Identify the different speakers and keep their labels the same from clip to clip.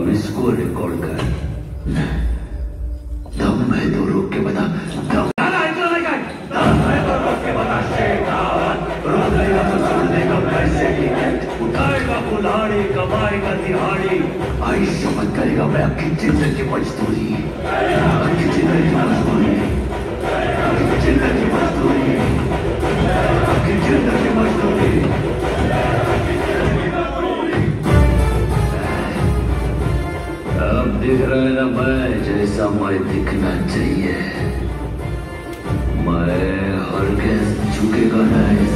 Speaker 1: अब इसको रिकॉर्ड कर। दम है तो रोक के बता। दम है तो रोक के बता। रोकेगा तो सुन लेगा पैसे की गिफ्ट, उठाएगा कुल्हाड़ी, कमाएगा दिहाड़ी, आयुष्य मत करेगा मैं आपकी जिंदगी मजदूरी, आपकी जिंदगी मजदूरी, आपकी जिंदगी मजदूरी, आपकी जिंदगी मजदूरी। अब दिख रहा है ना मैं जैसा मैं दिखना चाहिए। मैं हरगिज झुकेगा नहीं।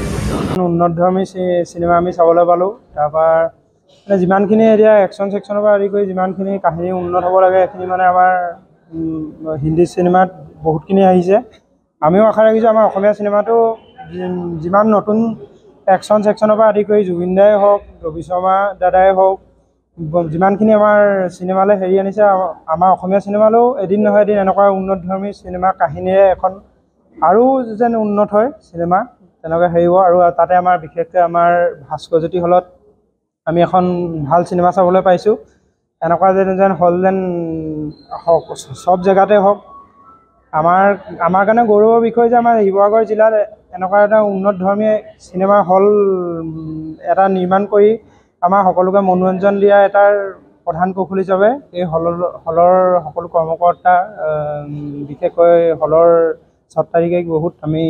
Speaker 2: উন্নতধৰ্মী চিনেমা আমি চাবলৈ পালোঁ। তাৰপৰা মানে যিমানখিনি এতিয়া একশ্যন চেকশ্যনৰ পৰা আদি কৰি যিমানখিনি কাহিনী উন্নত হ'ব লাগে সেইখিনি মানে আমাৰ হিন্দী চিনেমাত বহুতখিনি আহিছে। আমিও আশা ৰাখিছোঁ আমাৰ অসমীয়া চিনেমাটো যিমান নতুন একশ্যন চেকশ্যনৰ পৰা আদি কৰি জুবিন দাই হওক, ৰবি শৰ্মা দাদাই হওক, যিমানখিনি আমাৰ চিনেমালৈ হেৰি আনিছে, আমাৰ অসমীয়া চিনেমালৈও এদিন নহয় এদিন এনেকুৱা উন্নতধৰ্মী চিনেমা কাহিনীৰে এখন আৰু যেন উন্নত হয় চিনেমা তেনেকৈ হেৰিব। আৰু তাতে আমাৰ বিশেষকৈ আমাৰ ভাস্কৰজ্যোতি হলত আমি এখন ভাল চিনেমা চাবলৈ পাইছোঁ। এনেকুৱা যেন হল যেন হওক চব জেগাতে হওক। আমাৰ কাৰণে গৌৰৱৰ বিষয় যে আমাৰ শিৱসাগৰ জিলাত এনেকুৱা এটা উন্নতধৰ্মী চিনেমা হল এটা নিৰ্মাণ কৰি আমাৰ সকলোকে মনোৰঞ্জন দিয়া এটাৰ প্ৰধান কৌশল হিচাপে এই হলৰ সকলো কৰ্মকৰ্তা, বিশেষকৈ হলৰ স্বত্বাধিকাৰীক বহুত আমি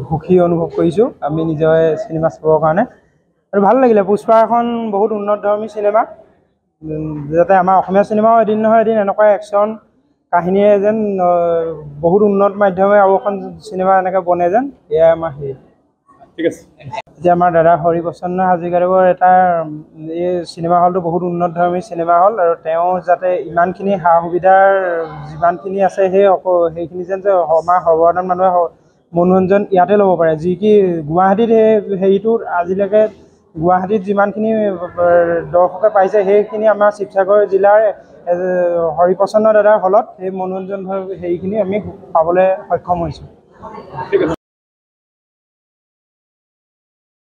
Speaker 2: সুখী অনুভৱ কৰিছোঁ আমি নিজে চিনেমা চাবৰ কাৰণে। আৰু ভাল লাগিলে। পুষ্পা এখন বহুত উন্নতধৰ্মী চিনেমা, যাতে আমাৰ অসমীয়া চিনেমাও এদিন নহয় এদিন এনেকুৱা একশ্যন কাহিনীয়ে যেন বহুত উন্নত মাধ্যমে আৰু এখন চিনেমা এনেকৈ বনে যেন, এয়াই আমাৰ হেৰি। ঠিক আছে। এতিয়া আমাৰ দাদা হৰিপ্ৰসন্ন হাজৰিকাদেৱৰ এটা এই চিনেমা হলটো বহুত উন্নতধৰ্মী চিনেমা হল, আৰু তেওঁ যাতে ইমানখিনি সা সুবিধাৰ যিমানখিনি আছে সেইখিনি যেন আমাৰ সৰ্বসাধাৰণ মানুহে মনোৰঞ্জন ইয়াতে ল'ব পাৰে। যি কি গুৱাহাটীত হেৰিটোত আজিলৈকে গুৱাহাটীত যিমানখিনি দৰ্শকে পাইছে সেইখিনি আমাৰ শিৱসাগৰ জিলাৰ হৰিপ্ৰসন্ন দাদাৰ হলত সেই মনোৰঞ্জন হেৰিখিনি আমি পাবলৈ সক্ষম হৈছোঁ। ঠিক আছে।